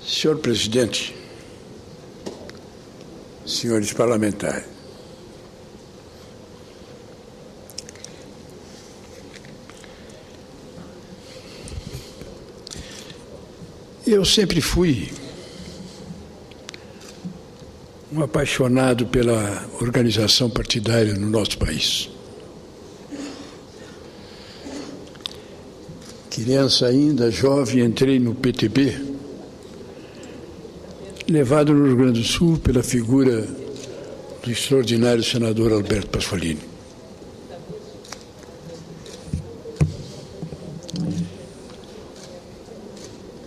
Senhor presidente, senhores parlamentares, eu sempre fui um apaixonado pela organização partidária no nosso país. Criança ainda, jovem, entrei no PTB, levado no Rio Grande do Sul pela figura do extraordinário senador Alberto Pasqualini.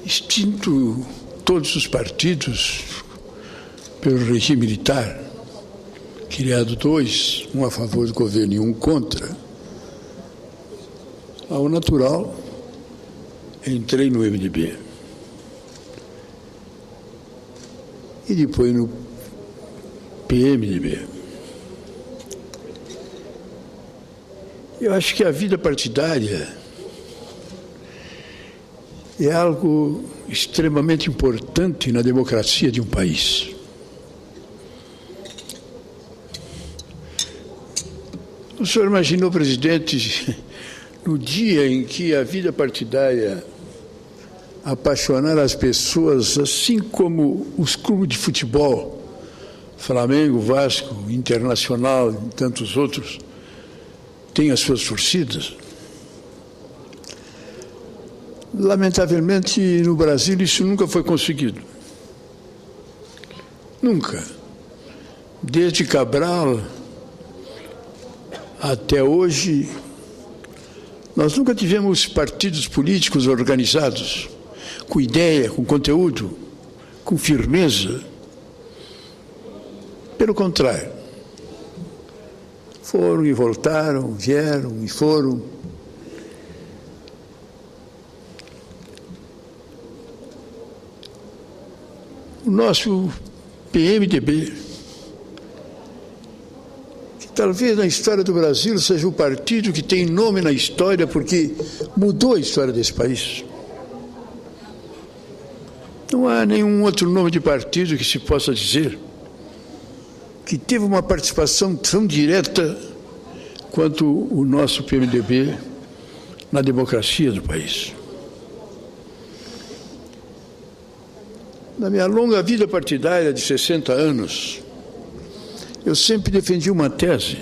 Extinto todos os partidos pelo regime militar, criado dois, um a favor do governo e um contra, ao natural, entrei no MDB. E depois no PMDB. Eu acho que a vida partidária é algo extremamente importante na democracia de um país. O senhor imaginou, presidente, no dia em que a vida partidária apaixonar as pessoas, assim como os clubes de futebol, Flamengo, Vasco, Internacional e tantos outros, têm as suas torcidas? Lamentavelmente, no Brasil, isso nunca foi conseguido. Nunca. Desde Cabral até hoje, nós nunca tivemos partidos políticos organizados, com ideia, com conteúdo, com firmeza. Pelo contrário, foram e voltaram, vieram e foram. O nosso PMDB, que talvez na história do Brasil seja o partido que tem nome na história porque mudou a história desse país. Não há nenhum outro nome de partido que se possa dizer que teve uma participação tão direta quanto o nosso PMDB na democracia do país. Na minha longa vida partidária de 60 anos, eu sempre defendi uma tese.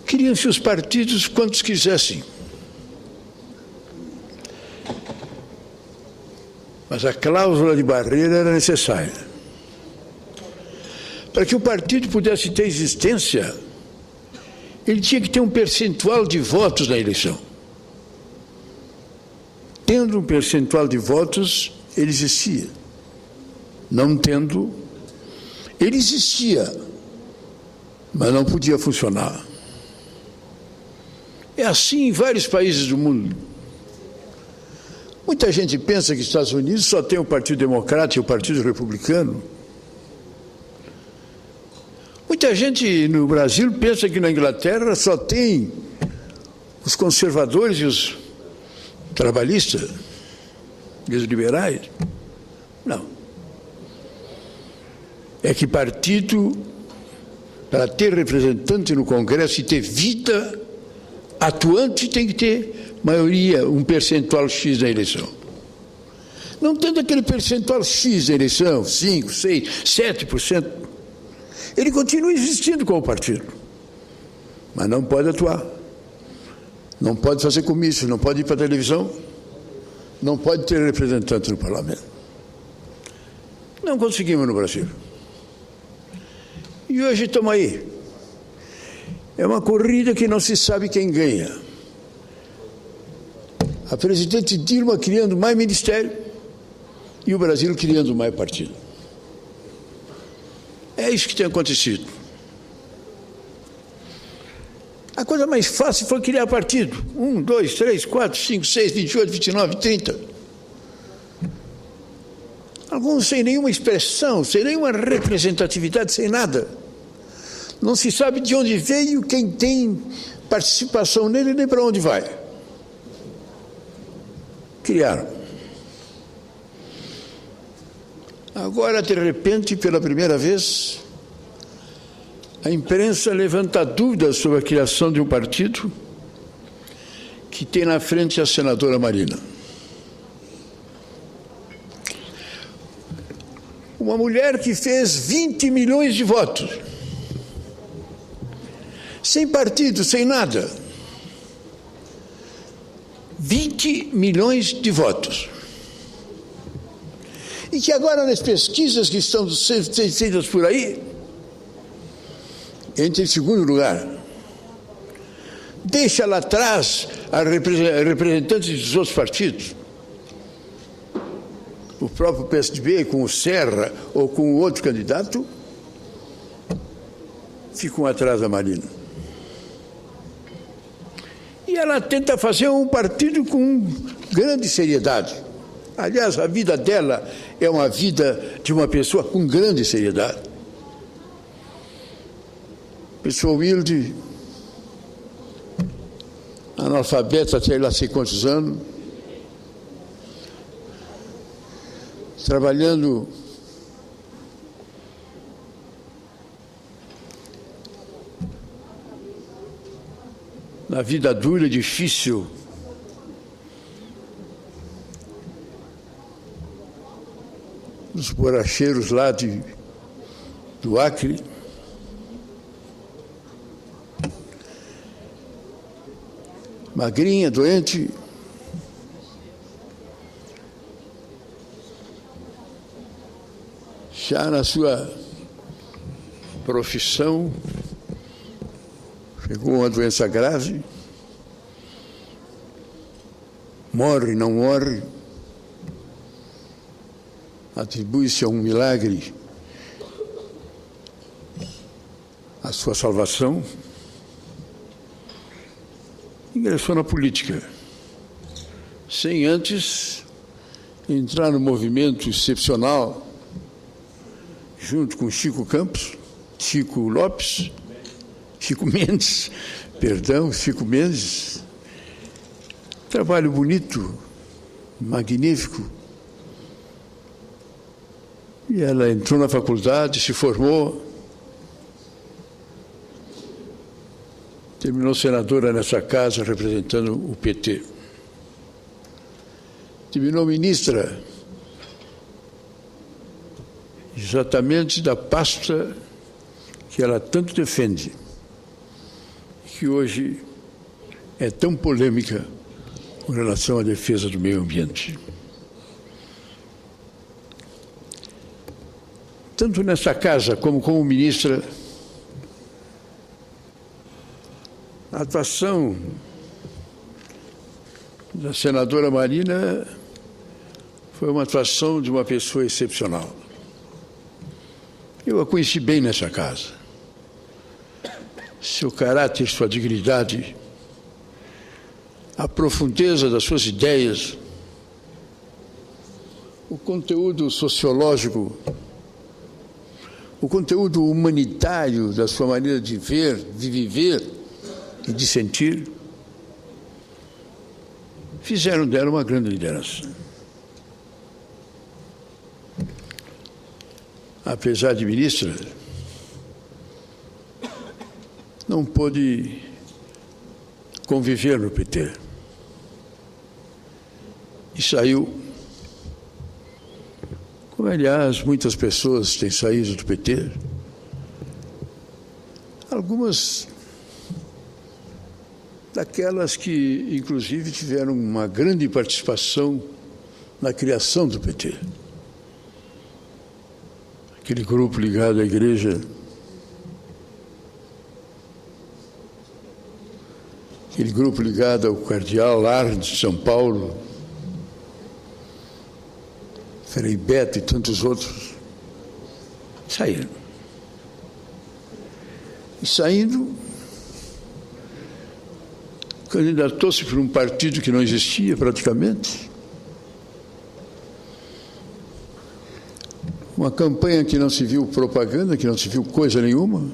Criam-se os partidos quantos quisessem. Mas a cláusula de barreira era necessária. Para que o partido pudesse ter existência, ele tinha que ter um percentual de votos na eleição. Tendo um percentual de votos, ele existia. Não tendo, ele existia, mas não podia funcionar. É assim em vários países do mundo. Muita gente pensa que os Estados Unidos só tem o Partido Democrata e o Partido Republicano. Muita gente no Brasil pensa que na Inglaterra só tem os conservadores e os trabalhistas e os liberais. Não. É que partido, para ter representante no Congresso e ter vida atuante, tem que ter maioria, um percentual X na eleição. Não tendo aquele percentual X na eleição, 5%, 6%, 7%, ele continua existindo como partido. Mas não pode atuar. Não pode fazer comício, não pode ir para a televisão, não pode ter representante no parlamento. Não conseguimos no Brasil. E hoje estamos aí. É uma corrida que não se sabe quem ganha. A presidente Dilma criando mais ministério e o Brasil criando mais partido. É isso que tem acontecido. A coisa mais fácil foi criar partido. 1, 2, 3, 4, 5, 6, 28, 29, 30. Alguns sem nenhuma expressão, sem nenhuma representatividade, sem nada. Não se sabe de onde veio, quem tem participação nele, nem para onde vai. Criaram. Agora, de repente, pela primeira vez, a imprensa levanta dúvidas sobre a criação de um partido que tem na frente a senadora Marina. Uma mulher que fez 20 milhões de votos, sem partido, sem nada. 20 milhões de votos. E que agora, nas pesquisas que estão sendo feitas por aí, entra em segundo lugar. Deixa lá atrás a representantes dos outros partidos. O próprio PSDB, com o Serra ou com o outro candidato, ficam atrás da Marina. E ela tenta fazer um partido com grande seriedade. Aliás, a vida dela é uma vida de uma pessoa com grande seriedade. Pessoa humilde, analfabeta até lá sei quantos anos, trabalhando na vida dura e difícil dos borracheiros lá do Acre. Magrinha, doente, já na sua profissão, pegou uma doença grave, morre, não morre, atribui-se a um milagre a sua salvação, ingressou na política, sem antes entrar no movimento excepcional, junto com Chico Mendes, trabalho bonito, magnífico. E ela entrou na faculdade, se formou, terminou senadora nessa casa, representando o PT. Terminou ministra, exatamente da pasta que ela tanto defende, que hoje é tão polêmica com relação à defesa do meio ambiente. Tanto nessa casa como ministra, a atuação da senadora Marina foi uma atuação de uma pessoa excepcional. Eu a conheci bem nessa casa. Seu caráter, sua dignidade, a profundeza das suas ideias, o conteúdo sociológico, o conteúdo humanitário da sua maneira de ver, de viver e de sentir, fizeram dela uma grande liderança. Apesar de ministra, não pôde conviver no PT. E saiu, como aliás muitas pessoas têm saído do PT, algumas daquelas que inclusive tiveram uma grande participação na criação do PT. Aquele grupo ligado à igreja, aquele grupo ligado ao cardeal Arnes de São Paulo, Frei Beto e tantos outros, saíram. E saindo, candidatou-se por um partido que não existia praticamente, uma campanha que não se viu propaganda, que não se viu coisa nenhuma,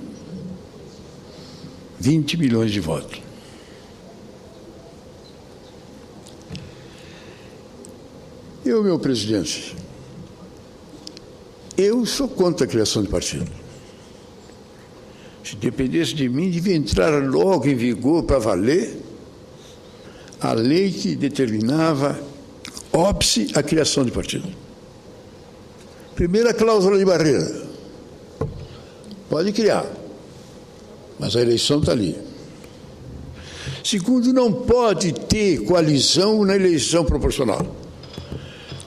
20 milhões de votos. Meu presidente, eu sou contra a criação de partido. Se dependesse de mim, devia entrar logo em vigor para valer a lei que determinava óbice a criação de partido. Primeira cláusula de barreira. Pode criar, mas a eleição está ali. Segundo, não pode ter coalizão na eleição proporcional.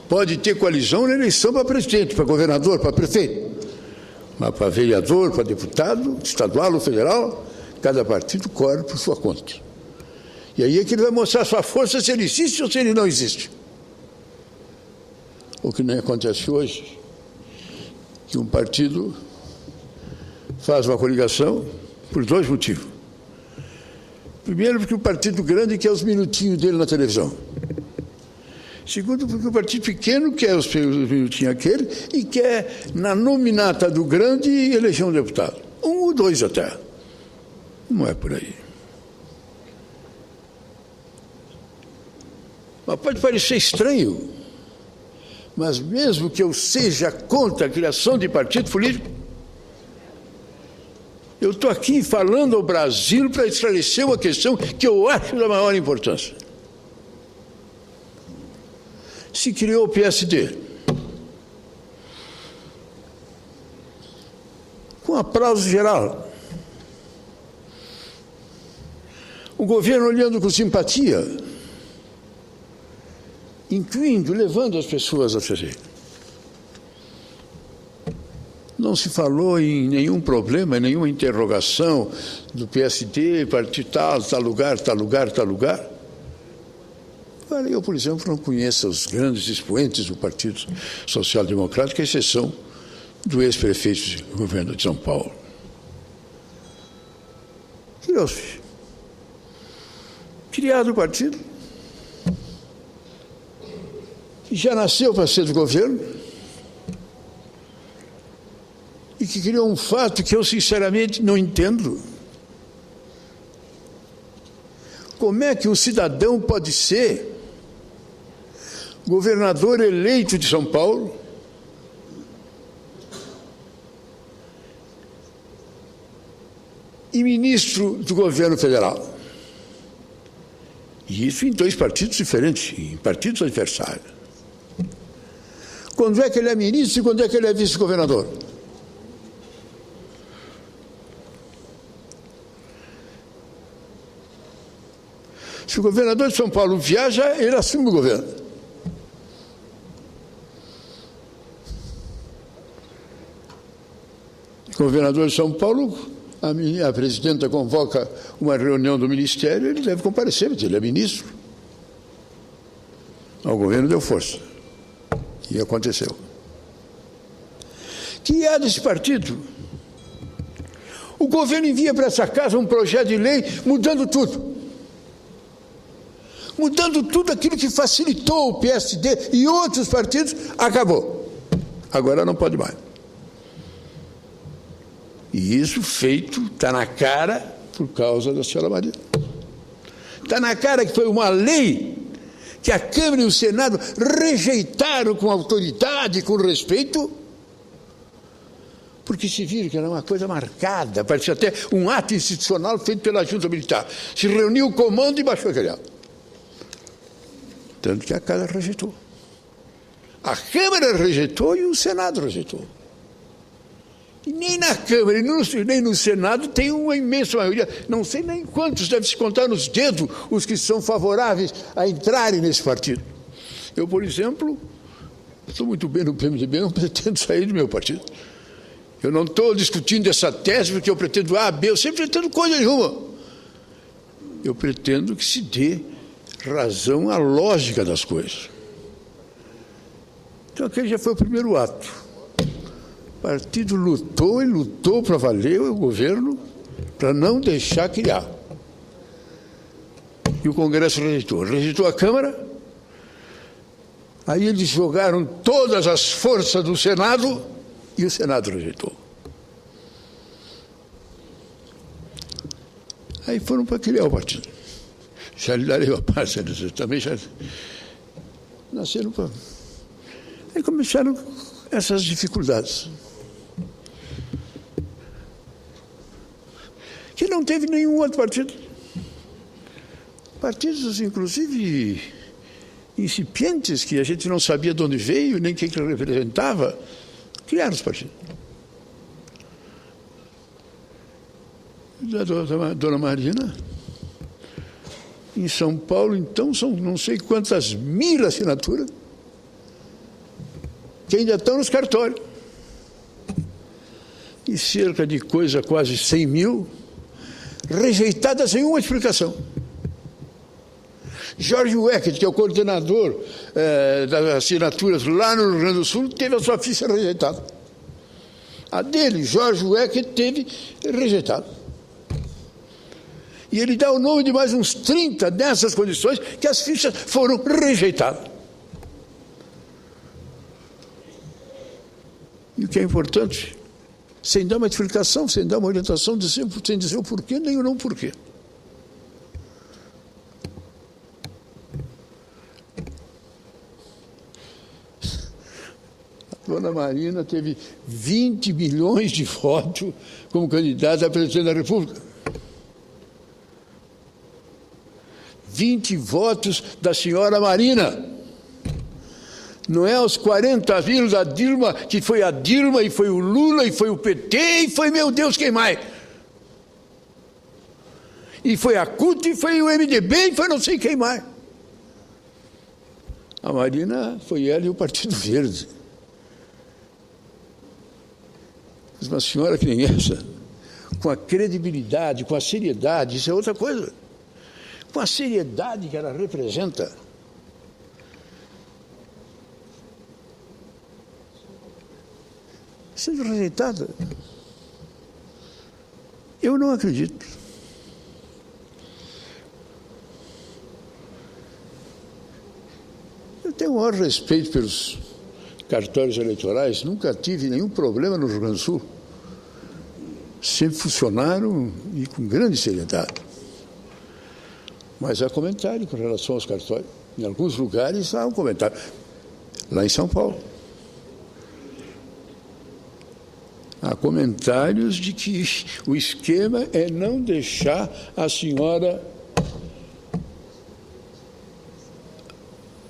Pode ter coalizão na eleição para presidente, para governador, para prefeito. Mas para vereador, para deputado, estadual ou federal, cada partido corre por sua conta. E aí é que ele vai mostrar sua força, se ele existe ou se ele não existe. O que nem acontece hoje, que um partido faz uma coligação por dois motivos. Primeiro, porque o partido grande quer os minutinhos dele na televisão. Segundo, porque o partido pequeno quer os minutinhos aquele e quer, na nominata do grande, eleger um deputado. Um ou dois até. Não é por aí. Mas pode parecer estranho, mas mesmo que eu seja contra a criação de partido político, eu estou aqui falando ao Brasil para esclarecer uma questão que eu acho da maior importância. Se criou o PSD. Com aplauso geral. O governo olhando com simpatia, incluindo, levando as pessoas a fazer. Não se falou em nenhum problema, nenhuma interrogação do PSD, partido tal, tal lugar, tal lugar, tal lugar. Agora, eu, por exemplo, não conheço os grandes expoentes do Partido Social Democrático, à exceção do ex-prefeito do governo de São Paulo. Criou-se. Criado o partido, que já nasceu para ser do governo, e que criou um fato que eu, sinceramente, não entendo. Como é que um cidadão pode ser governador eleito de São Paulo e ministro do governo federal? E isso em dois partidos diferentes, em partidos adversários. Quando é que ele é ministro e quando é que ele é vice-governador? Se o governador de São Paulo viaja, ele assume o governo. O governador de São Paulo, a presidenta convoca uma reunião do ministério, ele deve comparecer, porque ele é ministro. O governo deu força. E aconteceu. Que é desse partido? O governo envia para essa casa um projeto de lei mudando tudo. Mudando tudo aquilo que facilitou o PSD e outros partidos, acabou. Agora não pode mais. E isso feito, está na cara, por causa da senhora Maria. Está na cara que foi uma lei que a Câmara e o Senado rejeitaram com autoridade, com respeito, porque se viram que era uma coisa marcada, parecia até um ato institucional feito pela Junta Militar. Se reuniu o comando e baixou aquele ato. Tanto que a Câmara rejeitou. A Câmara rejeitou e o Senado rejeitou. E nem na Câmara nem no Senado tem uma imensa maioria. Não sei nem quantos, deve se contar nos dedos os que são favoráveis a entrarem nesse partido. Eu, por exemplo, estou muito bem no PMDB, não pretendo sair do meu partido. Eu não estou discutindo essa tese porque eu pretendo A, B, eu sempre pretendo coisa nenhuma. Eu pretendo que se dê razão à lógica das coisas. Então aquele já foi o primeiro ato. O partido lutou e lutou para valer o governo para não deixar criar. E o Congresso rejeitou. Rejeitou a Câmara. Aí eles jogaram todas as forças do Senado e o Senado rejeitou. Aí foram para criar o partido. Já lhe darei a parte, também já nasceram para... Aí começaram essas dificuldades. Que não teve nenhum outro partido. Partidos, inclusive, incipientes, que a gente não sabia de onde veio, nem o que ele representava, criaram os partidos. Da Dona Marina, em São Paulo, então, são não sei quantas mil assinaturas que ainda estão nos cartórios. E cerca de quase 100 mil rejeitadas sem uma explicação. Jorge Weckert, que é o coordenador das assinaturas lá no Rio Grande do Sul, teve a sua ficha rejeitada. A dele, Jorge Weckert, teve rejeitada. E ele dá o nome de mais uns 30 dessas condições que as fichas foram rejeitadas. E o que é importante, sem dar uma explicação, sem dar uma orientação, sem dizer o porquê, nem o não porquê. A Dona Marina teve 20 milhões de votos como candidata a presidente da República. 20 votos da senhora Marina. Não é os 40 mil da Dilma, que foi a Dilma, e foi o Lula, e foi o PT, e foi, meu Deus, quem mais? E foi a CUT, e foi o MDB, e foi não sei quem mais. A Marina foi ela e o Partido Verde. Mas uma senhora que nem essa, com a credibilidade, com a seriedade, isso é outra coisa. Com a seriedade que ela representa, sendo rejeitada. Eu não acredito. Eu tenho o maior respeito pelos cartórios eleitorais, nunca tive nenhum problema no Rio Grande do Sul. Sempre funcionaram e com grande seriedade. Mas há comentário com relação aos cartórios. Em alguns lugares há um comentário. Lá em São Paulo. Há comentários de que o esquema é não deixar a senhora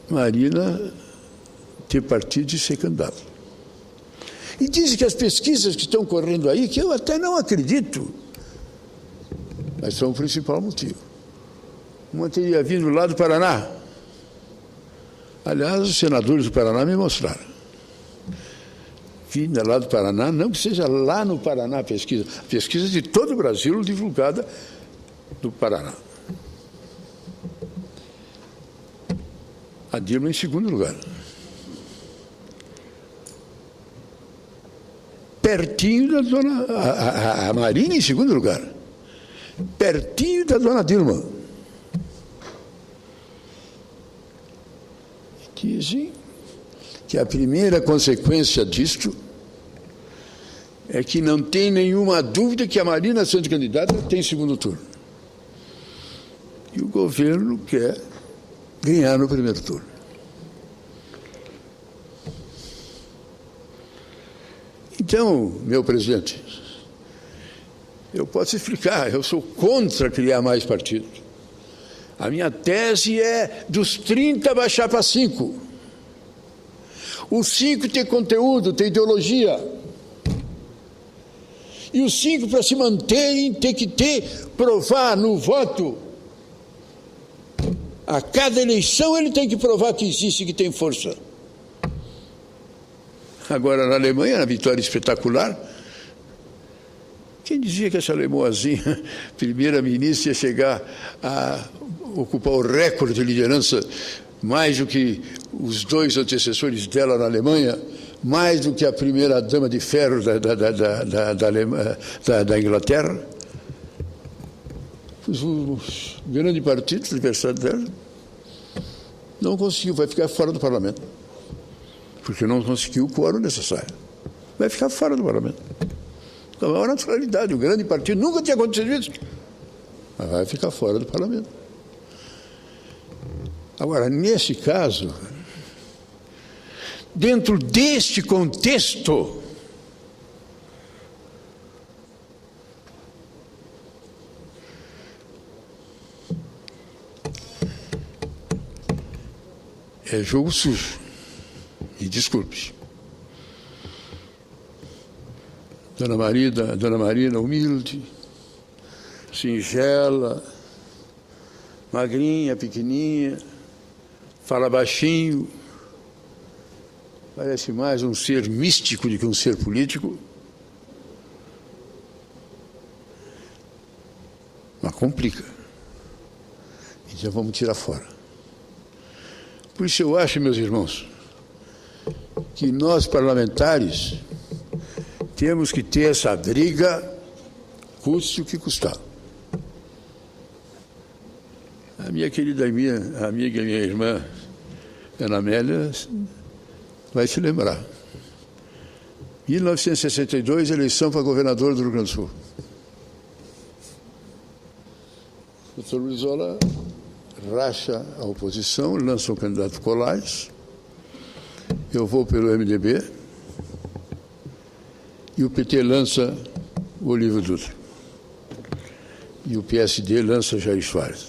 Marina ter partido e ser candidata. E dizem que as pesquisas que estão correndo aí, que eu até não acredito, mas são o principal motivo. Uma teria vindo lá do Paraná. Aliás, os senadores do Paraná me mostraram. Vinda lá do Paraná, não que seja lá no Paraná a pesquisa de todo o Brasil divulgada do Paraná. A Dilma em segundo lugar. Pertinho da dona... A Marina em segundo lugar. Pertinho da dona Dilma. Dizem que a primeira consequência disto é que não tem nenhuma dúvida que a Marina, sendo candidata, tem segundo turno. E o governo quer ganhar no primeiro turno. Então, meu presidente, eu posso explicar, eu sou contra criar mais partidos. A minha tese é dos 30 baixar para 5. Os 5 tem conteúdo, tem ideologia. E os 5, para se manterem, tem que provar no voto. A cada eleição ele tem que provar que existe, que tem força. Agora, na Alemanha, na vitória espetacular, quem dizia que essa alemoazinha, primeira-ministra, ia chegar a ocupar o recorde de liderança mais do que os 2 antecessores dela na Alemanha, mais do que a primeira-dama de ferro da Inglaterra? O grande partido, o adversário dela, não conseguiu, vai ficar fora do parlamento. Porque não conseguiu o quórum necessário. Vai ficar fora do parlamento. Com a maior naturalidade, o grande partido nunca tinha acontecido isso. Mas vai ficar fora do parlamento. Agora, nesse caso, dentro deste contexto, é jogo sujo. E desculpe. Dona Marina, humilde, singela, magrinha, pequenininha, fala baixinho, parece mais um ser místico do que um ser político. Mas complica. E já vamos tirar fora. Por isso eu acho, meus irmãos, que nós parlamentares temos que ter essa briga, custe o que custar. A minha querida amiga, minha irmã, Ana Amélia, vai se lembrar. 1962, eleição para governador do Rio Grande do Sul. O doutor Brizola racha a oposição, lança o candidato Colares, eu vou pelo MDB, e o PT lança o Olívio Dutra. E o PSD lança Jair Soares.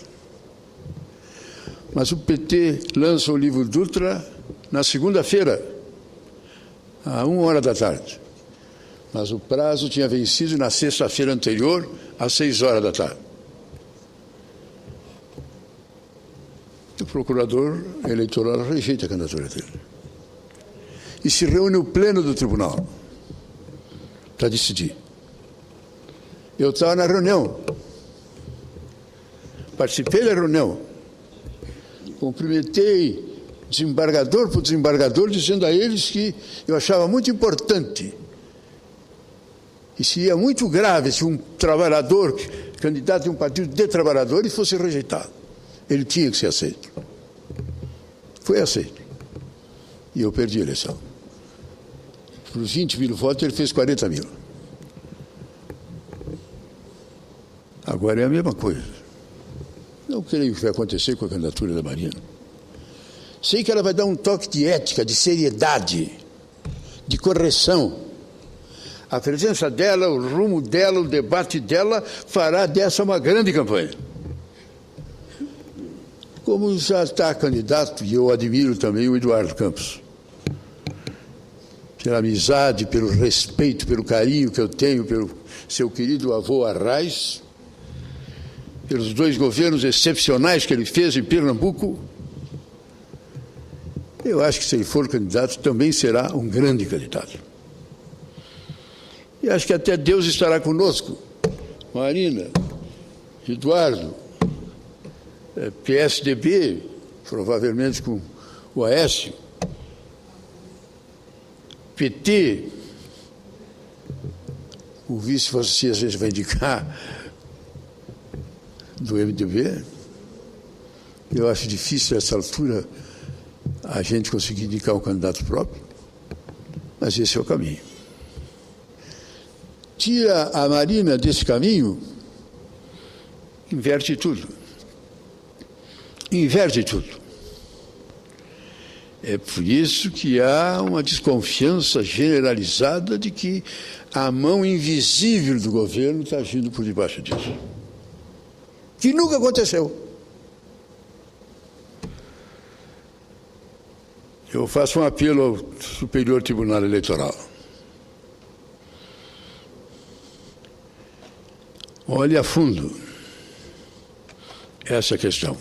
Mas o PT lança o Olívio Dutra na segunda-feira, à 1h da tarde. Mas o prazo tinha vencido na sexta-feira anterior, às 6h da tarde. O procurador eleitoral rejeita a candidatura dele. E se reúne o pleno do tribunal para decidir. Eu estava na reunião, participei da reunião, cumprimentei desembargador por desembargador, dizendo a eles que eu achava muito importante e seria muito grave se um trabalhador, candidato de um partido de trabalhadores, fosse rejeitado. Ele tinha que ser aceito. Foi aceito. E eu perdi a eleição. Por 20 mil votos, ele fez 40 mil. Agora é a mesma coisa. Não creio que vai acontecer com a candidatura da Marina. Sei que ela vai dar um toque de ética, de seriedade, de correção. A presença dela, o rumo dela, o debate dela, fará dessa uma grande campanha. Como já está candidato, e eu admiro também o Eduardo Campos, pela amizade, pelo respeito, pelo carinho que eu tenho pelo seu querido avô Arraes, pelos 2 governos excepcionais que ele fez em Pernambuco, eu acho que se ele for candidato também será um grande candidato. E acho que até Deus estará conosco. Marina, Eduardo, PSDB, provavelmente com o Aécio, PT, o vice você às vezes vai indicar do MDB. Eu acho difícil a essa altura a gente conseguir indicar um candidato próprio, mas esse é o caminho. Tira a Marina desse caminho, inverte tudo. Inverte tudo. É por isso que há uma desconfiança generalizada de que a mão invisível do governo está agindo por debaixo disso. Que nunca aconteceu. Eu faço um apelo ao Superior Tribunal Eleitoral. Olhe a fundo essa questão.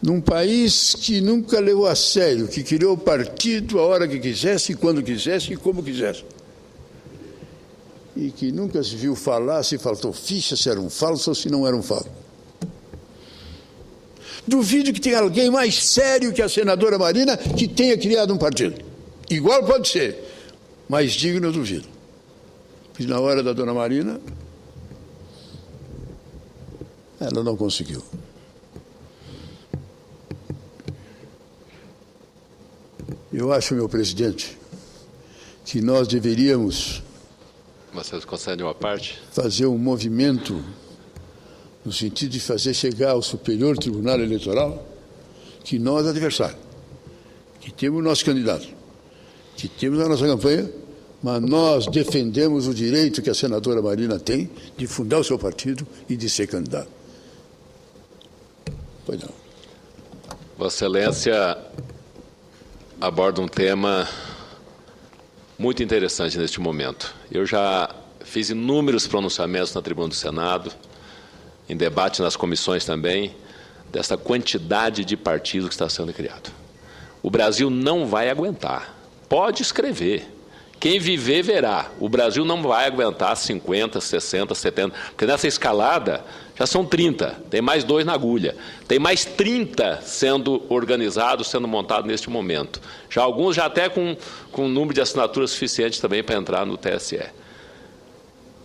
Num país que nunca levou a sério, que criou partido a hora que quisesse, quando quisesse e como quisesse. E que nunca se viu falar se faltou ficha, se era um falso ou se não era um falso. Duvido que tenha alguém mais sério que a senadora Marina que tenha criado um partido. Igual pode ser, mas digno eu duvido. Porque na hora da dona Marina, ela não conseguiu. Eu acho, meu presidente, que nós deveríamos Vocês concedem uma parte? fazer um movimento no sentido de fazer chegar ao Superior Tribunal Eleitoral que nós, adversários, que temos o nosso candidato, que temos a nossa campanha, mas nós defendemos o direito que a senadora Marina tem de fundar o seu partido e de ser candidato. Pois não. Vossa Excelência aborda um tema muito interessante neste momento. Eu já fiz inúmeros pronunciamentos na tribuna do Senado, em debate nas comissões também, dessa quantidade de partidos que está sendo criado. O Brasil não vai aguentar. Pode escrever. Quem viver, verá. O Brasil não vai aguentar 50, 60, 70, porque nessa escalada já são 30, tem mais 2 na agulha. Tem mais 30 sendo organizados, sendo montados neste momento. Já alguns já até com um número de assinaturas suficiente também para entrar no TSE.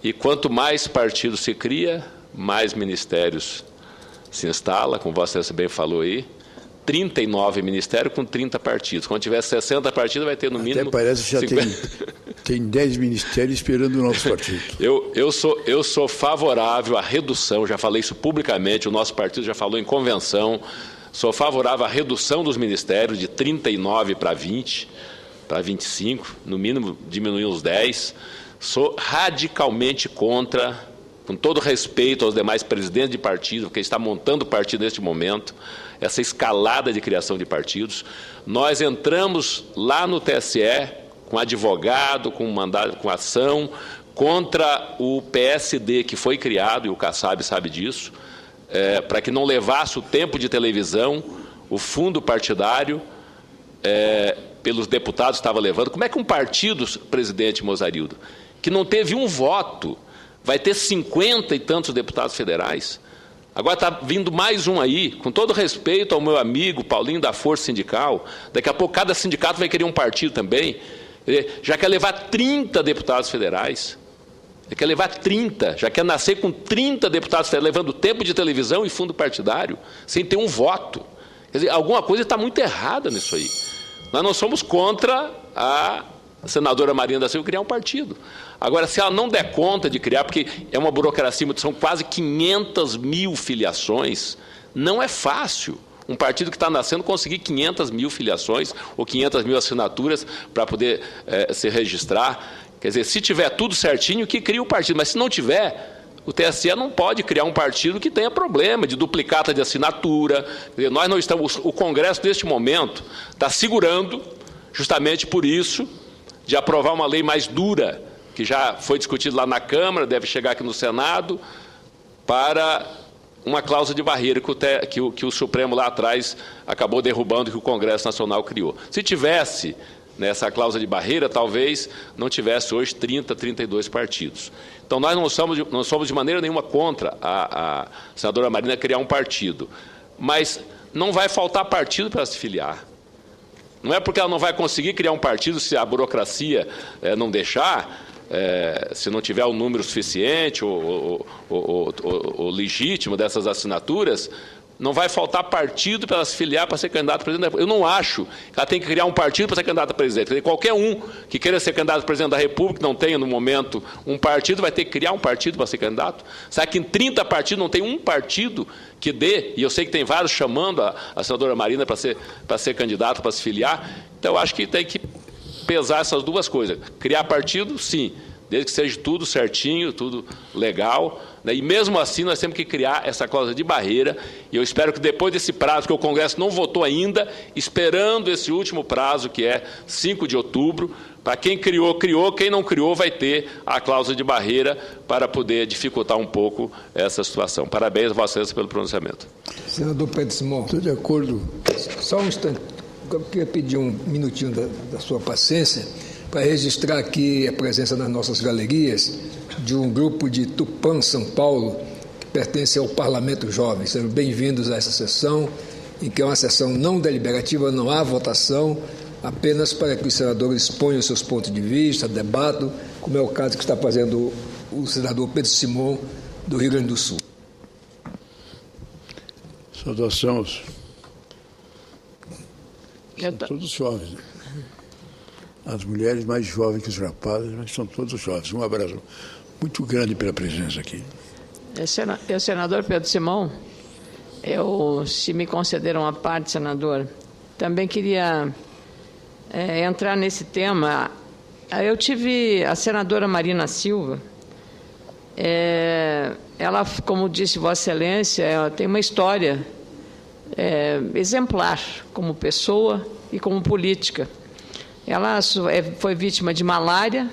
E quanto mais partidos se cria, mais ministérios se instala, como Vossa Excelência bem falou aí, 39 ministérios com 30 partidos. Quando tiver 60 partidos, vai ter no mínimo... Até parece que já 50... tem 10 ministérios esperando o nosso partido. Eu sou favorável à redução, já falei isso publicamente, o nosso partido já falou em convenção, sou favorável à redução dos ministérios de 39 para 20, para 25, no mínimo diminuir uns 10. Sou radicalmente contra, com todo respeito aos demais presidentes de partido, porque está montando partido neste momento, essa escalada de criação de partidos. Nós entramos lá no TSE com advogado, com mandado, com ação, contra o PSD que foi criado, e o Kassab sabe disso, para que não levasse o tempo de televisão, o fundo partidário, pelos deputados estava levando. Como é que um partido, presidente Mozarildo, que não teve um voto, vai ter 50 e tantos deputados federais? Agora está vindo mais um aí, com todo respeito ao meu amigo Paulinho da Força Sindical, daqui a pouco cada sindicato vai querer um partido também, já quer levar 30 deputados federais, já quer levar 30, já quer nascer com 30 deputados federais, levando tempo de televisão e fundo partidário, sem ter um voto. Quer dizer, alguma coisa está muito errada nisso aí. Nós não somos contra a senadora Marina da Silva criar um partido. Agora, se ela não der conta de criar, porque é uma burocracia, são quase 500 mil filiações, não é fácil um partido que está nascendo conseguir 500 mil filiações ou 500 mil assinaturas para poder se registrar. Quer dizer, se tiver tudo certinho, que cria o partido. Mas se não tiver, o TSE não pode criar um partido que tenha problema de duplicata de assinatura. Quer dizer, nós não estamos... O Congresso, neste momento, está segurando, justamente por isso, de aprovar uma lei mais dura, que já foi discutido lá na Câmara, deve chegar aqui no Senado, para uma cláusula de barreira que o Supremo lá atrás acabou derrubando, que o Congresso Nacional criou. Se tivesse nessa cláusula de barreira, talvez não tivesse hoje 30, 32 partidos. Então, nós não somos de maneira nenhuma contra a senadora Marina criar um partido, mas não vai faltar partido para se filiar. Não é porque ela não vai conseguir criar um partido se a burocracia não deixar, se não tiver o número suficiente ou legítimo dessas assinaturas, não vai faltar partido para ela se filiar para ser candidato a presidente. Eu não acho que ela tem que criar um partido para ser candidato a presidente. Quer dizer, qualquer um que queira ser candidato a presidente da República, não tenha no momento um partido, vai ter que criar um partido para ser candidato. Será que em 30 partidos não tem um partido que dê, e eu sei que tem vários chamando a senadora Marina para ser candidato, para se filiar? Então, eu acho que tem que pesar essas duas coisas. Criar partido, sim, desde que seja tudo certinho, tudo legal, né? E mesmo assim nós temos que criar essa cláusula de barreira, e eu espero que depois desse prazo, que o Congresso não votou ainda, esperando esse último prazo, que é 5 de outubro, para quem criou, criou, quem não criou vai ter a cláusula de barreira para poder dificultar um pouco essa situação. Parabéns, Vossa Excelência, pelo pronunciamento. Senador Pedro Simão. Estou de acordo. Só um instante. Eu queria pedir um minutinho da sua paciência para registrar aqui a presença nas nossas galerias de um grupo de Tupã, São Paulo, que pertence ao Parlamento Jovem. Sejam bem-vindos a essa sessão, em que é uma sessão não deliberativa, não há votação, apenas para que os senadores exponham seus pontos de vista, debatam, como é o caso que está fazendo o senador Pedro Simão, do Rio Grande do Sul. Saudação. São todos jovens. As mulheres mais jovens que os rapazes, mas são todos jovens. Um abraço muito grande pela presença aqui. Senador Pedro Simão, Se me concederam a parte, senador, também queria entrar nesse tema. Eu tive a senadora Marina Silva, ela, como disse Vossa Excelência, ela tem uma história exemplar como pessoa e como política. Ela foi vítima de malária,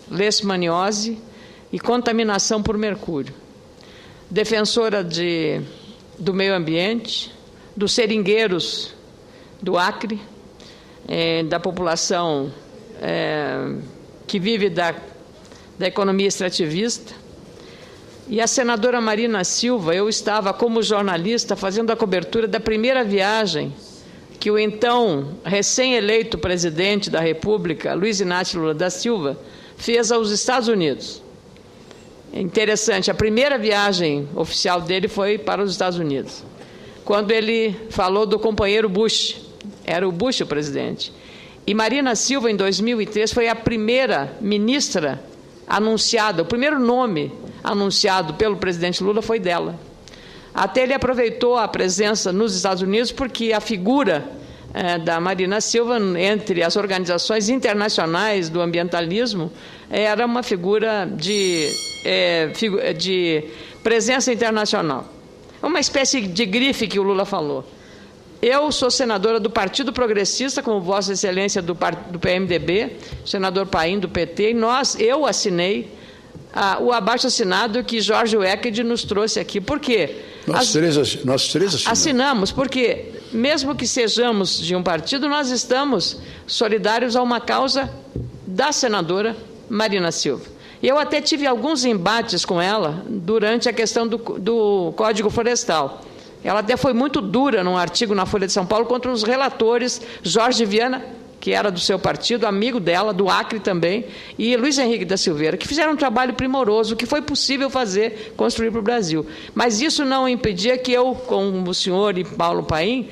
leishmaniose e contaminação por mercúrio. Defensora do meio ambiente, dos seringueiros do Acre, da população que vive da economia extrativista. E a senadora Marina Silva, eu estava como jornalista fazendo a cobertura da primeira viagem que o então recém-eleito presidente da República, Luiz Inácio Lula da Silva, fez aos Estados Unidos. É interessante, a primeira viagem oficial dele foi para os Estados Unidos, quando ele falou do companheiro Bush, era o Bush o presidente. E Marina Silva, em 2003, foi a primeira ministra anunciada, o primeiro nome anunciado pelo presidente Lula foi dela. Até ele aproveitou a presença nos Estados Unidos porque a figura da Marina Silva entre as organizações internacionais do ambientalismo era uma figura de presença internacional. Uma espécie de grife que o Lula falou. Eu sou senadora do Partido Progressista, como Vossa Excelência do PMDB, senador Paim do PT, e eu assinei o abaixo-assinado que Jorge Wecked nos trouxe aqui. Por quê? Nós três assinamos, porque, mesmo que sejamos de um partido, nós estamos solidários a uma causa da senadora Marina Silva. Eu até tive alguns embates com ela durante a questão do Código Florestal. Ela até foi muito dura num artigo na Folha de São Paulo contra os relatores Jorge Viana, que era do seu partido, amigo dela, do Acre também, e Luiz Henrique da Silveira, que fizeram um trabalho primoroso, que foi possível fazer, construir para o Brasil. Mas isso não impedia que eu, como o senhor e Paulo Paim,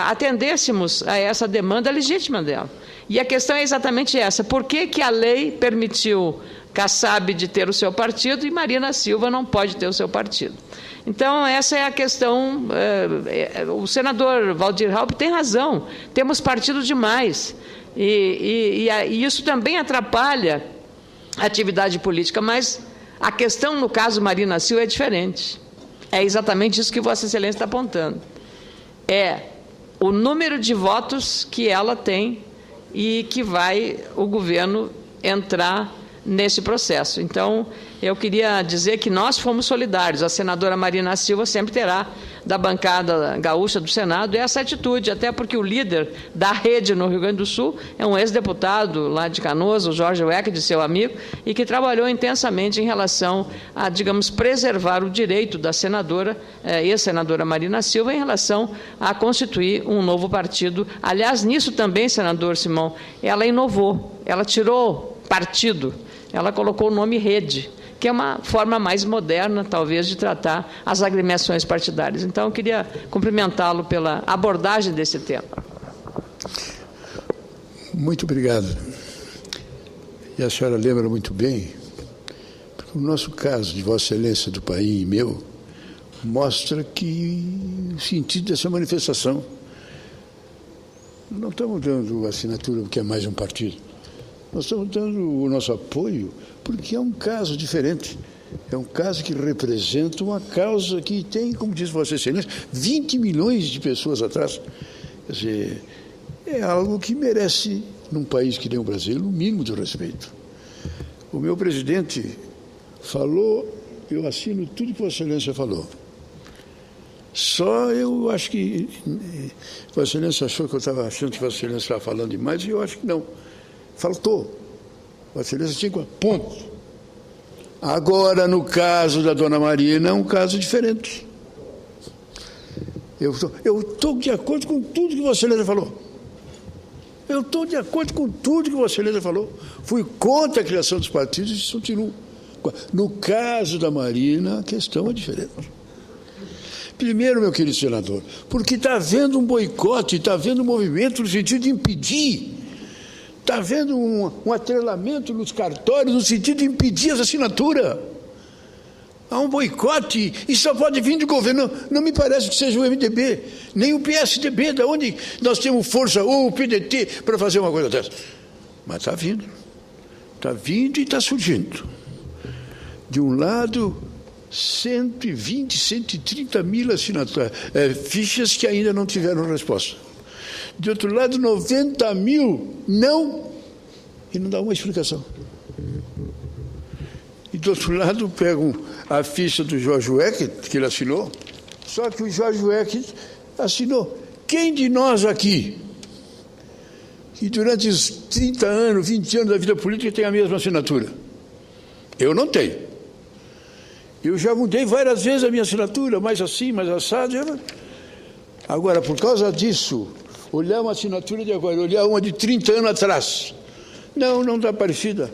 atendêssemos a essa demanda legítima dela. E a questão é exatamente essa: por que a lei permitiu Kassab de ter o seu partido e Marina Silva não pode ter o seu partido? Então, essa é a questão. O senador Waldir Raupp tem razão, temos partido demais, e isso também atrapalha a atividade política, mas a questão, no caso Marina Silva, é diferente. É exatamente isso que Vossa Excelência está apontando. É o número de votos que ela tem e que vai o governo entrar nesse processo. Então, eu queria dizer que nós fomos solidários. A senadora Marina Silva sempre terá, da bancada gaúcha do Senado, essa atitude, até porque o líder da rede no Rio Grande do Sul é um ex-deputado lá de Canoas, o Jorge Wecked, seu amigo, e que trabalhou intensamente em relação a, digamos, preservar o direito da senadora, ex-senadora Marina Silva, em relação a constituir um novo partido. Aliás, nisso também, senador Simão, ela inovou, ela tirou partido, ela colocou o nome rede, que é uma forma mais moderna, talvez, de tratar as agremiações partidárias. Então, eu queria cumprimentá-lo pela abordagem desse tema. Muito obrigado. E a senhora lembra muito bem, porque o nosso caso de Vossa Excelência do Paim e meu mostra que o sentido dessa manifestação. Não estamos dando assinatura porque é mais um partido. Nós estamos dando o nosso apoio porque é um caso diferente. É um caso que representa uma causa que tem, como diz Vossa Excelência, 20 milhões de pessoas atrás. Quer dizer, é algo que merece, num país que nem o Brasil, o mínimo de respeito. O meu presidente falou, eu assino tudo que Vossa Excelência falou. Só eu acho que Vossa Excelência achou que eu estava achando que Vossa Excelência estava falando demais, e eu acho que não. Faltou. Vossa Excelência tinha ponto. Agora, no caso da dona Marina, é um caso diferente. Eu estou de acordo com tudo que Vossa Excelência falou. Eu estou de acordo com tudo que Vossa Excelência falou. Fui contra a criação dos partidos e continuo. No caso da Marina, a questão é diferente. Primeiro, meu querido senador, porque está havendo um boicote, está havendo um movimento no sentido de impedir. Está havendo um atrelamento nos cartórios no sentido de impedir essa assinatura. Há um boicote e só pode vir do governo. Não me parece que seja o MDB, nem o PSDB, da onde nós temos força, ou o PDT, para fazer uma coisa dessa. Mas está vindo. Está vindo e está surgindo. De um lado, 120, 130 mil fichas que ainda não tiveram resposta. De outro lado, 90 mil não, e não dá uma explicação. E do outro lado, pegam a ficha do Jorge Weck, que ele assinou, só que o Jorge Weck assinou. Quem de nós aqui, que durante os 30 anos, 20 anos da vida política tem a mesma assinatura? Eu não tenho. Eu já mudei várias vezes a minha assinatura, mais assim, mais assado. Agora, por causa disso, olhar uma assinatura de agora, olhar uma de 30 anos atrás, não está parecida.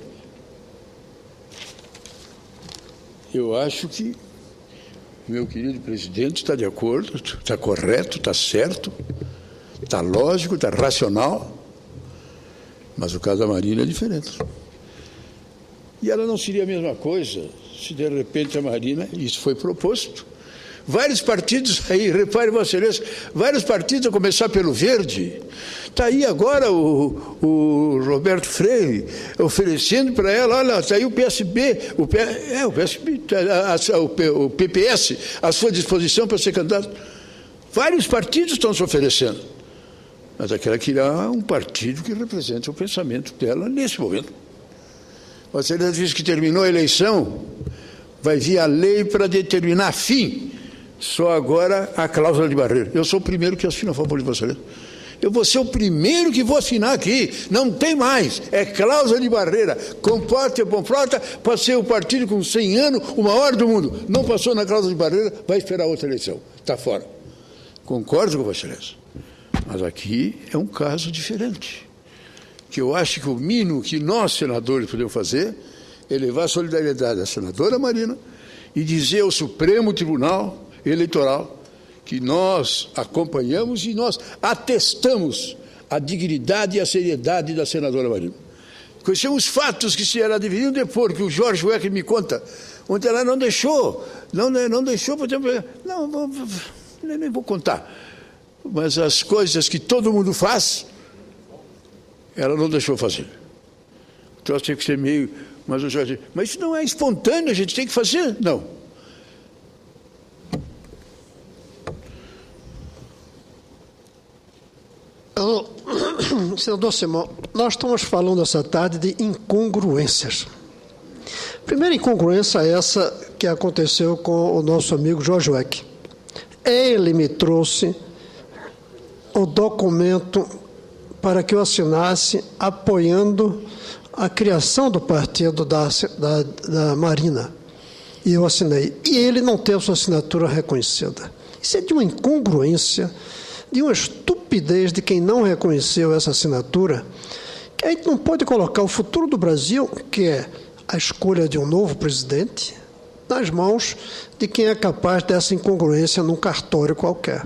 Eu acho que meu querido presidente está de acordo, está correto, está certo, está lógico, está racional, mas o caso da Marina é diferente. E ela não seria a mesma coisa se de repente a Marina, isso foi proposto, vários partidos aí, repare Vossa Excelência, vários partidos, a começar pelo Verde, está aí agora o Roberto Freire oferecendo para ela, olha, está aí o PSB, o PPS à sua disposição para ser candidato. Vários partidos estão se oferecendo, mas aquela queria um partido que represente o pensamento dela nesse momento. Vossa Excelência disse que terminou a eleição, vai vir a lei para determinar fim. Só agora a cláusula de barreira. Eu sou o primeiro que assina a favor de Vossa Excelência. Eu vou ser o primeiro que vou assinar aqui. Não tem mais. É cláusula de barreira. Comporta e Bonfrota para ser o partido com 100 anos, o maior do mundo. Não passou na cláusula de barreira, vai esperar outra eleição. Está fora. Concordo com Vossa Excelência. Mas aqui é um caso diferente. Que eu acho que o mínimo que nós, senadores, podemos fazer é levar a solidariedade à senadora Marina e dizer ao Supremo Tribunal Eleitoral que nós acompanhamos e nós atestamos a dignidade e a seriedade da senadora Marina. Conhecemos fatos que se ela deveriam depor, que o Jorge Weck me conta, onde ela não deixou, por exemplo, nem vou contar, mas as coisas que todo mundo faz, ela não deixou fazer. Então tem que ser meio... Mas o Jorge, mas isso não é espontâneo, a gente tem que fazer? Não. Senador Simão, nós estamos falando essa tarde de incongruências. Primeira incongruência é essa que aconteceu com o nosso amigo Jorge Weck. Ele me trouxe o documento para que eu assinasse apoiando a criação do partido da Marina. E eu assinei. E ele não tem a sua assinatura reconhecida. Isso é de uma incongruência, de uma estupidez de quem não reconheceu essa assinatura, que a gente não pode colocar o futuro do Brasil, que é a escolha de um novo presidente, nas mãos de quem é capaz dessa incongruência num cartório qualquer.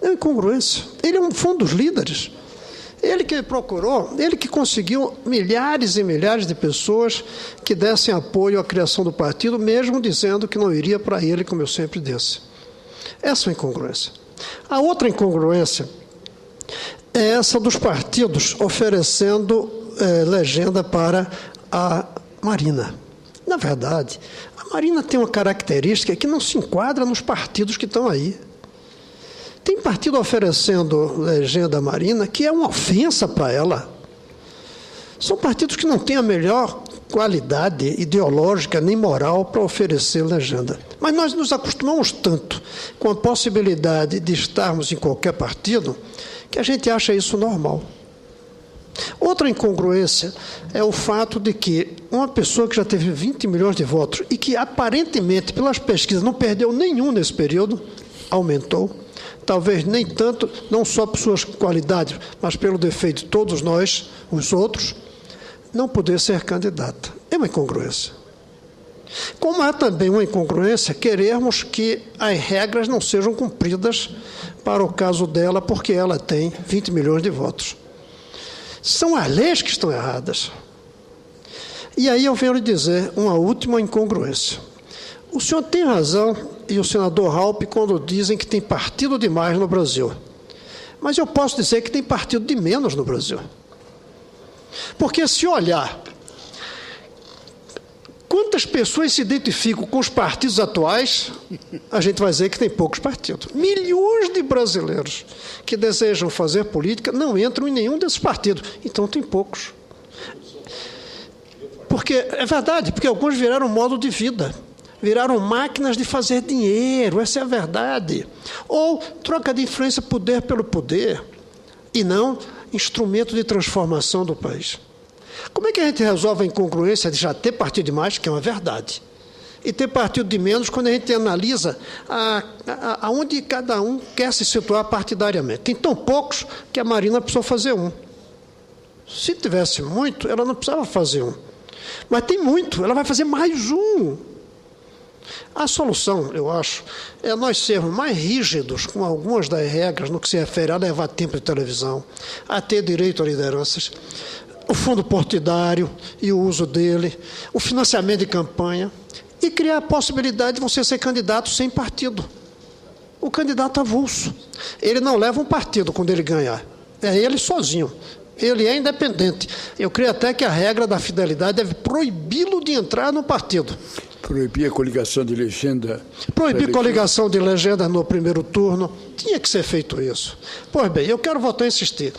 É uma incongruência. Ele foi um dos líderes. Ele que procurou, ele que conseguiu milhares e milhares de pessoas que dessem apoio à criação do partido, mesmo dizendo que não iria para ele, como eu sempre disse. Essa é uma incongruência. A outra incongruência é essa dos partidos oferecendo legenda para a Marina. Na verdade, a Marina tem uma característica que não se enquadra nos partidos que estão aí. Tem partido oferecendo legenda à Marina que é uma ofensa para ela. São partidos que não têm a melhor qualidade ideológica nem moral para oferecer legenda. Mas nós nos acostumamos tanto com a possibilidade de estarmos em qualquer partido que a gente acha isso normal. Outra incongruência é o fato de que uma pessoa que já teve 20 milhões de votos e que aparentemente, pelas pesquisas, não perdeu nenhum nesse período, aumentou. Talvez nem tanto, não só por suas qualidades, mas pelo defeito de todos nós, os outros, não poder ser candidata. É uma incongruência. Como há também uma incongruência querermos que as regras não sejam cumpridas para o caso dela, porque ela tem 20 milhões de votos. São as leis que estão erradas. E aí eu venho lhe dizer uma última incongruência. O senhor tem razão, e o senador Raupp, quando dizem que tem partido demais no Brasil. Mas eu posso dizer que tem partido de menos no Brasil. Porque se olhar quantas pessoas se identificam com os partidos atuais, a gente vai dizer que tem poucos partidos. Milhões de brasileiros que desejam fazer política não entram em nenhum desses partidos. Então tem poucos. Porque é verdade, porque alguns viraram modo de vida. Viraram máquinas de fazer dinheiro, essa é a verdade. Ou troca de influência poder pelo poder, e não instrumento de transformação do país. Como é que a gente resolve a incongruência de já ter partido demais, que é uma verdade, e ter partido de menos quando a gente analisa aonde cada um quer se situar partidariamente? Tem tão poucos que a Marina precisou fazer um. Se tivesse muito, ela não precisava fazer um. Mas tem muito, ela vai fazer mais um. A solução, eu acho, é nós sermos mais rígidos com algumas das regras no que se refere a levar tempo de televisão, a ter direito a lideranças, o fundo partidário e o uso dele, o financiamento de campanha, e criar a possibilidade de você ser candidato sem partido. O candidato avulso. Ele não leva um partido quando ele ganhar. É ele sozinho. Ele é independente. Eu creio até que a regra da fidelidade deve proibi-lo de entrar no partido. Proibir a coligação de legenda. Proibir coligação de legenda no primeiro turno. Tinha que ser feito isso. Pois bem, eu quero voltar a insistir.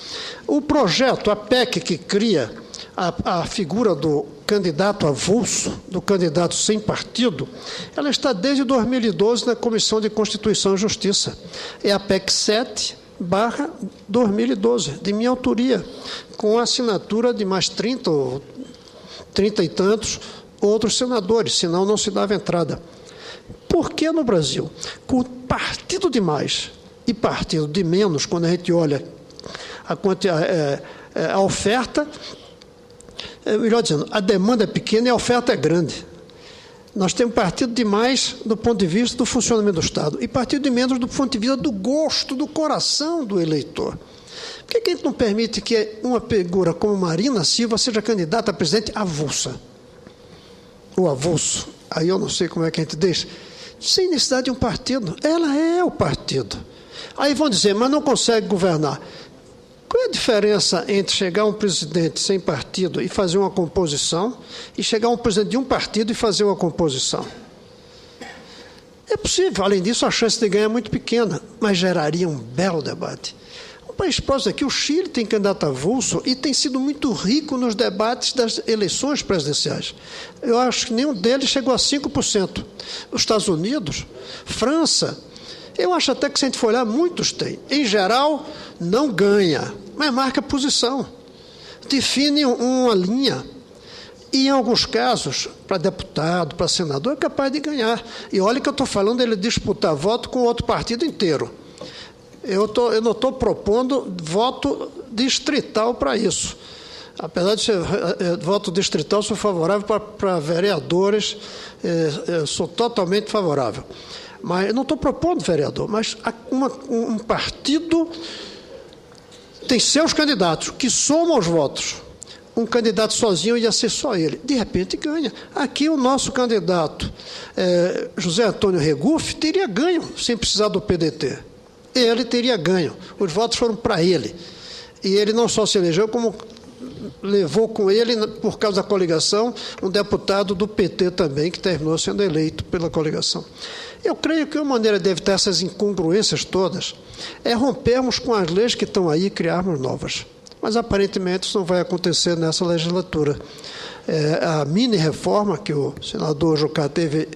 O projeto, a PEC que cria a figura do candidato avulso, do candidato sem partido, ela está desde 2012 na Comissão de Constituição e Justiça. É a PEC 7/2012, de minha autoria, com a assinatura de mais 30 ou 30 e tantos outros senadores, senão não se dava entrada. Por que no Brasil, com partido de mais e partido de menos, quando a gente olha a oferta, melhor dizendo, a demanda é pequena e a oferta é grande. Nós temos partido de mais do ponto de vista do funcionamento do Estado e partido de menos do ponto de vista do gosto, do coração do eleitor. Por que a gente não permite que uma figura como Marina Silva seja candidata a presidente avulsa? O avulso, aí eu não sei como é que a gente deixa, sem necessidade de um partido. Ela é o partido. Aí vão dizer, mas não consegue governar. Qual é a diferença entre chegar um presidente sem partido e fazer uma composição e chegar um presidente de um partido e fazer uma composição? É possível. Além disso, a chance de ganhar é muito pequena, mas geraria um belo debate. Um país próximo aqui, o Chile, tem candidato avulso e tem sido muito rico nos debates das eleições presidenciais. Eu acho que nenhum deles chegou a 5%. Os Estados Unidos, França, eu acho até que, se a gente for olhar, muitos têm. Em geral, não ganha, mas marca posição. Define uma linha. E, em alguns casos, para deputado, para senador, é capaz de ganhar. E olha que eu estou falando dele disputar voto com outro partido inteiro. Eu não estou propondo voto distrital para isso. Apesar de ser voto distrital, sou favorável para vereadores, sou totalmente favorável. Mas eu não estou propondo vereador, mas um partido tem seus candidatos, que somam os votos. Um candidato sozinho ia ser só ele. De repente ganha. Aqui o nosso candidato, José Antônio Regufe, teria ganho, sem precisar do PDT. Ele teria ganho. Os votos foram para ele. E ele não só se elegeu, como levou com ele, por causa da coligação, um deputado do PT também, que terminou sendo eleito pela coligação. Eu creio que uma maneira de evitar essas incongruências todas é rompermos com as leis que estão aí e criarmos novas. Mas, aparentemente, isso não vai acontecer nessa legislatura. A mini-reforma que o senador Jucá teve,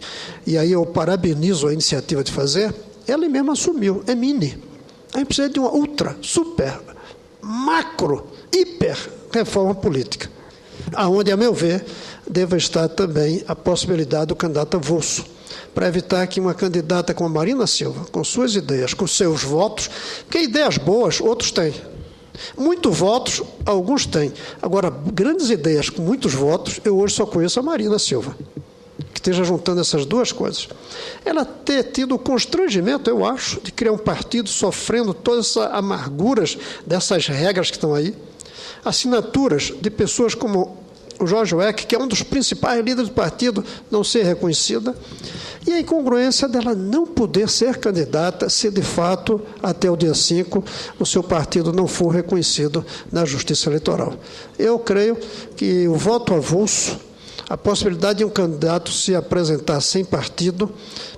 e aí eu parabenizo a iniciativa de fazer, ela mesma assumiu, é mini. A gente precisa de uma ultra, super, macro, hiper reforma política, aonde, a meu ver, deve estar também a possibilidade do candidato avulso, para evitar que uma candidata como a Marina Silva, com suas ideias, com seus votos, porque ideias boas outros têm, muitos votos alguns têm, agora grandes ideias com muitos votos, eu hoje só conheço a Marina Silva, que esteja juntando essas duas coisas. Ela ter tido o constrangimento, eu acho, de criar um partido sofrendo todas essas amarguras dessas regras que estão aí, assinaturas de pessoas como o Jorge Weck, que é um dos principais líderes do partido, não ser reconhecida, E a incongruência dela não poder ser candidata se, de fato, até o dia 5, o seu partido não for reconhecido na Justiça Eleitoral. Eu creio que o voto avulso, a possibilidade de um candidato se apresentar sem partido,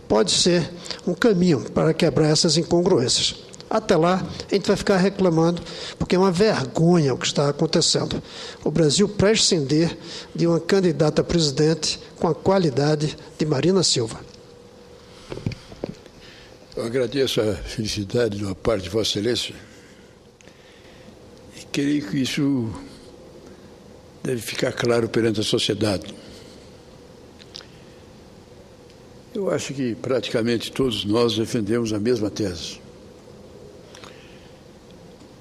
pode ser um caminho para quebrar essas incongruências. Até lá, a gente vai ficar reclamando, porque é uma vergonha o que está acontecendo. O Brasil prescindir de uma candidata a presidente com a qualidade de Marina Silva. Eu agradeço a felicidade da parte de Vossa Excelência e creio que isso deve ficar claro perante a sociedade. Eu acho que praticamente todos nós defendemos a mesma tese.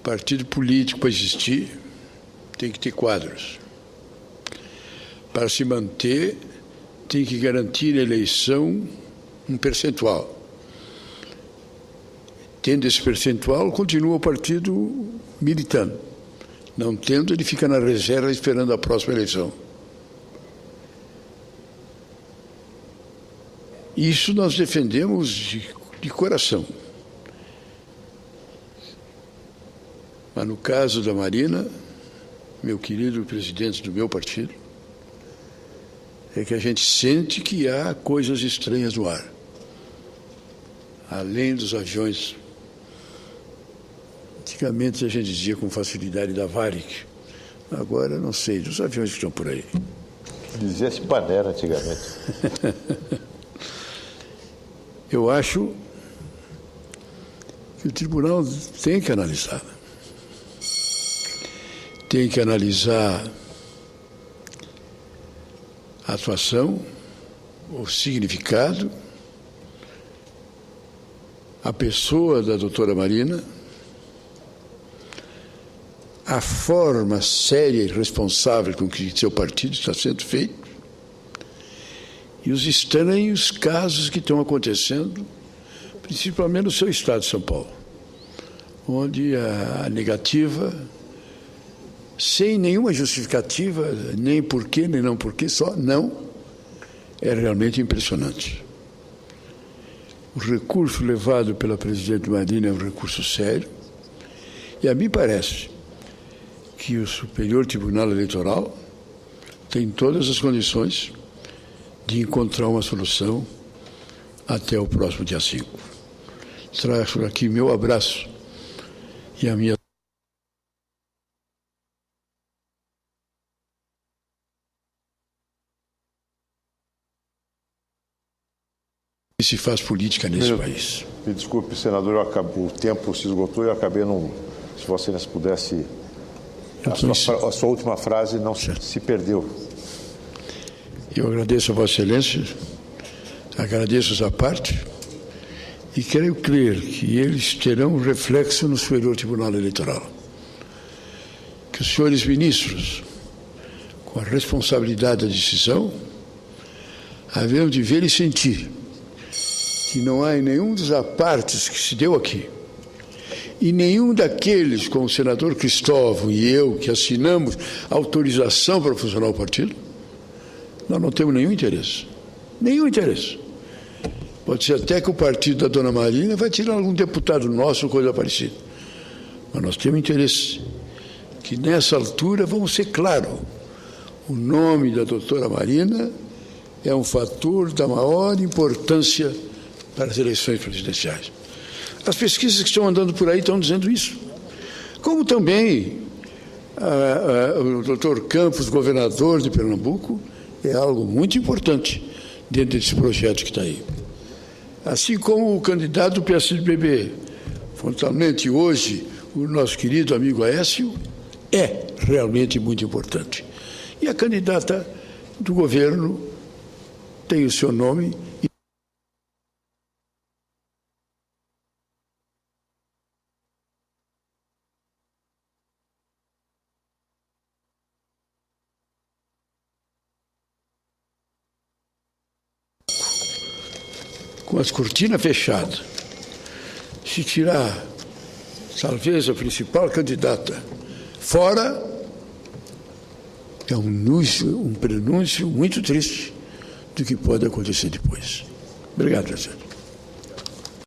Partido político, para existir, tem que ter quadros. Para se manter, tem que garantir a eleição um percentual. Tendo esse percentual, continua o partido militando. Não tendo, ele fica na reserva esperando a próxima eleição. Isso nós defendemos de coração. Mas no caso da Marina, meu querido presidente do meu partido, é que a gente sente que há coisas estranhas no ar. Além dos aviões, antigamente a gente dizia com facilidade da Varig, agora não sei, dos aviões que estão por aí. Dizia-se Panera antigamente. Eu acho que o tribunal tem que analisar. Tem que analisar a atuação, o significado, a pessoa da doutora Marina, a forma séria e responsável com que seu partido está sendo feito e os estranhos casos que estão acontecendo, principalmente no seu estado de São Paulo, onde a negativa, sem nenhuma justificativa, nem porquê, nem não porquê, só não, é realmente impressionante. O recurso levado pela presidente Marina é um recurso sério, e a mim parece que o Superior Tribunal Eleitoral tem todas as condições de encontrar uma solução até o próximo dia 5. Trago aqui meu abraço e a minha se faz política nesse país. Me desculpe, senador, o tempo se esgotou e eu acabei não... Se Vossa Excelência pudesse... A sua última frase não se perdeu. Eu agradeço a Vossa Excelência, agradeço essa parte e quero crer que eles terão reflexo no Superior Tribunal Eleitoral. Que os senhores ministros, com a responsabilidade da decisão, haverão de ver e sentir que não há em nenhum dos apartes que se deu aqui, e nenhum daqueles, como o senador Cristóvão e eu, que assinamos autorização para funcionar o partido, nós não temos nenhum interesse. Nenhum interesse. Pode ser até que o partido da dona Marina vai tirar algum deputado nosso ou coisa parecida. Mas nós temos interesse que nessa altura, vamos ser claros, o nome da doutora Marina é um fator da maior importância para as eleições presidenciais. As pesquisas que estão andando por aí estão dizendo isso. Como também o doutor Campos, governador de Pernambuco, é algo muito importante dentro desse projeto que está aí. Assim como o candidato do PSDB, frontalmente hoje, o nosso querido amigo Aécio, é realmente muito importante. E a candidata do governo tem o seu nome. Com as cortinas fechadas, se tirar, talvez, a principal candidata fora, é um prenúncio muito triste do que pode acontecer depois. Obrigado, presidente.